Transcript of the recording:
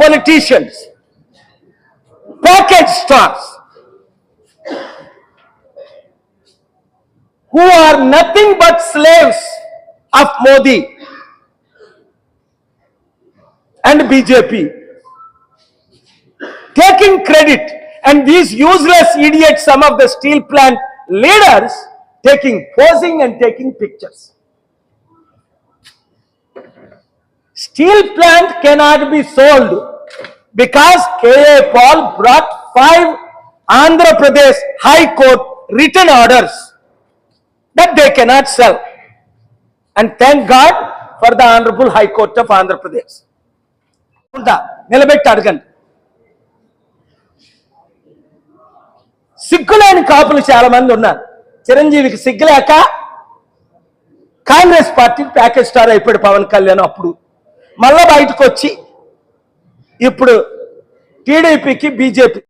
politicians, package stars, who are nothing but slaves of Modi and BJP, taking credit, and these useless idiots, some of the steel plant leaders, posing and taking pictures. Steel plant cannot be sold because K.A. Paul brought 5 Andhra Pradesh High Court written orders that they cannot sell. And thank God for the Honorable High Court of Andhra Pradesh. నిలబెట్టి అడగండి. సిగ్గులేని కాపులు చాలా మంది ఉన్నారు. చిరంజీవికి సిగ్గులేక కాంగ్రెస్ పార్టీకి package star అయిపోయాడు పవన్ కళ్యాణ్. అప్పుడు మళ్ళా బయటకు వచ్చి ఇప్పుడు టీడీపీకి బీజేపీ